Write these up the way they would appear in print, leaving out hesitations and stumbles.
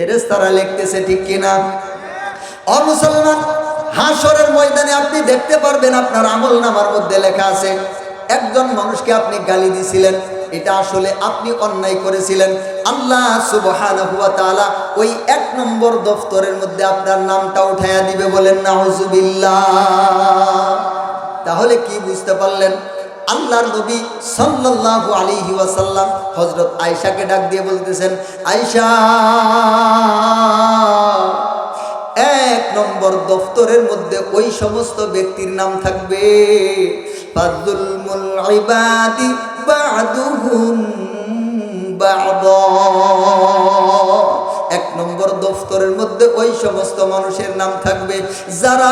ফেরেশতারা লিখতেছে, ঠিক কিনা? ও মুসলমান, হাশরের ময়দানে আপনি দেখতে পারবেন আপনার আমলনামার মধ্যে লেখা আছে একজন মানুষকে আপনি গালি দিছিলেন, এটা আসলে আপনি অন্যায় করেছিলেন। আল্লাহ সুবহানাহু ওয়া তাআলা ওই ১ নম্বর দফতরের মধ্যে আপনার নামটা উঠাইয়া দিবে। বলেন নাউজুবিল্লাহ। তাহলে কি বুঝতে পারলেন? আল্লাহর নবী সাল্লাল্লাহু আলাইহি ওয়াসাল্লাম হযরত আয়েশাকে ডাক দিয়ে বলতেছেন, আয়েশা, ১ নম্বর দফতরের মধ্যে ওই সমস্ত ব্যক্তির নাম থাকবে, ফাযুলমুল ইবাদি বা'দুহুম বা'দা। ১ নম্বর দফতরের মধ্যে ওই সমস্ত মানুষের নাম থাকবে যারা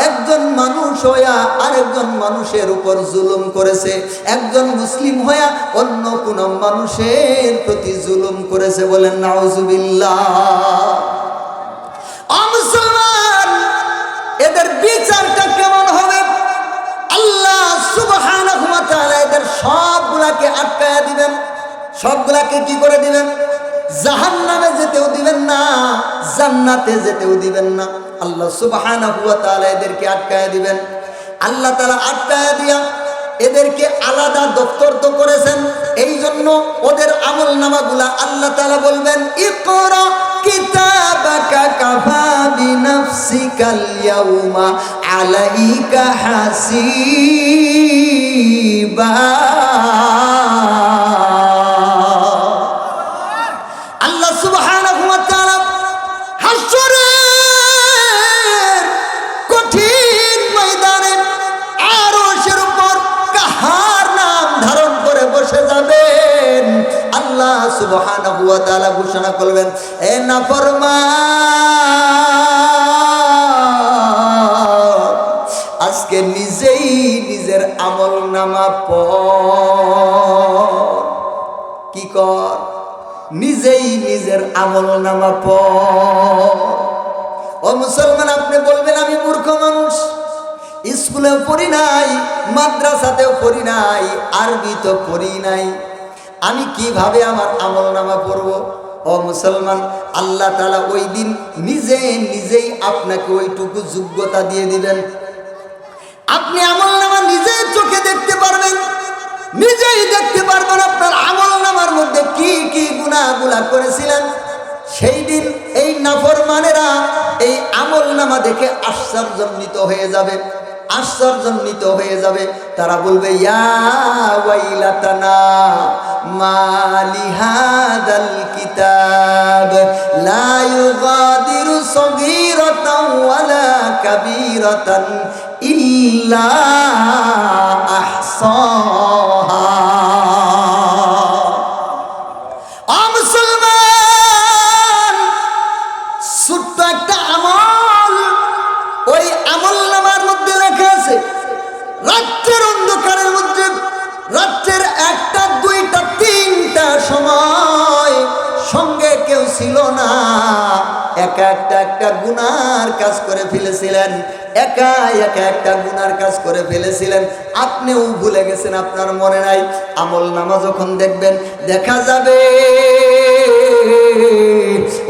একজন মানুষ হইয়া আরেকজন মানুষের উপর জুলুম করেছে, একজন মুসলিম হইয়া অন্য কোন মানুষের প্রতি জুলুম করেছে। বলেন নাউজুবিল্লাহ। মুসলমান, এদের বিচারটা কেমন হবে? আল্লাহ সুবহানাহু ওয়া তাআলা এদের সবগুলাকে আটকায়া দিবেন। সবগুলাকে কি করে দিবেন? জাহান্নামে যেতেও দিবেন না, জান্নাতে যেতেও দিবেন না। আল্লাহ সুবহানাহু ওয়া তাআলা এদেরকে আটকায়া দিবেন। আল্লাহ তাআলা আটকায়া দিয়া এদেরকে আলাদা দফতর তো করেছেন, এই জন্য ওদের আমলনামাগুলা আল্লাহ তাআলা বলবেন, ইকরা কিতাবাকা কাফা বিনাফসিকাল ইয়াউমা আলাইকা হাসিবা। আল্লাহ সুবহানাহু ওয়া তাআলা হাশরের কঠিন ময়দানে আরশের উপর কাহার নাম ধারণ করে বসে যাবেন। আল্লাহ সুবহানাহু ওয়া তাআলা ঘোষণা করবেন, এ নাফরমান, আজকে নিজেই নিজের আমলনামা পড়। কি কর? নিজেই নিজের আমলনামা পড়। ও মুসলমান, আপনি বলবেন আমি মূর্খ মানুষ, স্কুলেও পড়ি নাই, মাদ্রাসাতেও পড়ি নাই, আরবি তো পড়ি নাই, আমি কিভাবে আমার আমলনামা পড়ব? ও মুসলমান, আল্লাহ তাআলা ওই দিন নিজেই আপনাকে ওইটুকু যোগ্যতা দিয়ে দিবেন। আপনি আমলনামা নিজেই চোখে দেখতে পারবেন, নিজেই দেখতে পারবেন আপনার আমলনামার মধ্যে কি কি গুনাহগুলা করেছিলেন। সেই দিন এই নাফরমানেরা এই আমলনামা দেখে আশ্চর্যান্বিত হয়ে যাবে, আশ্চর্যান্বিত হয়ে যাবে। তারা বলবে, ইয়া ওয়াইলাতানা মা লিহাদাল কিতাব লা ইউগাদিরু সগীরাতাও ওয়ালা কাবীরাতান ইল্লা আহসাহা। মুসলমান, ছোট্ট একটা আমল, ওই আমলনামার মধ্যে লেখা আছে রাত্রের অন্ধকারের মধ্যে, রাত্রের 1টা 2টা 3টা সময় সঙ্গে কেউ ছিল না, একা একটা গুনার কাজ করে ফেলেছিলেন, একা একটা গুনার কাজ করে ফেলেছিলেন। আপনিও ভুলে গেছেন, আপনার মনে নাই। আমলনামা যখন দেখবেন, দেখা যাবে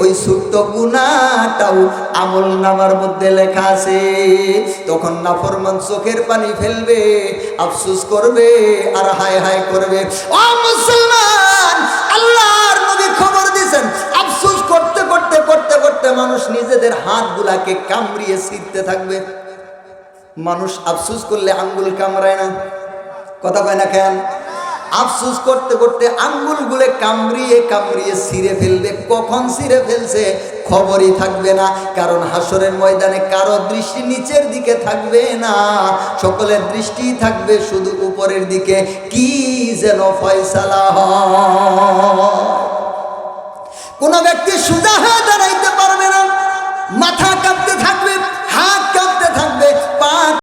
ওই ছোট্ট গুনাহটাও আমলনামার মধ্যে লেখা আছে। তখন নাফরমান চোখের পানি ফেলবে, আফসোস করবে আর হায় হায় করবে। ও মুসলমান, আল্লাহর নবী খবর দিয়েছেন, আফসোস করতে করতে করতে করতে মানুষ নিজেদের হাতগুলাকে কামড়িয়ে ছিঁড়তে থাকবে। মানুষ আফসোস করলে আঙ্গুল কামড়ায় না? কথা কয় না কেন? আফসোস করতে করতে আঙ্গুলগুলো কামড়িয়ে কামড়িয়ে ছিঁড়ে ফেলবে। কখন ছিঁড়ে ফেলছে খবরই থাকবে না, কারণ হাশরের ময়দানে কারো দৃষ্টি নিচের দিকে থাকবে না, সকলের দৃষ্টি থাকবে শুধু উপরের দিকে। কি যেন ফয়সালা হয়। কোন ব্যক্তি সোজা হয়ে দাঁড়ায়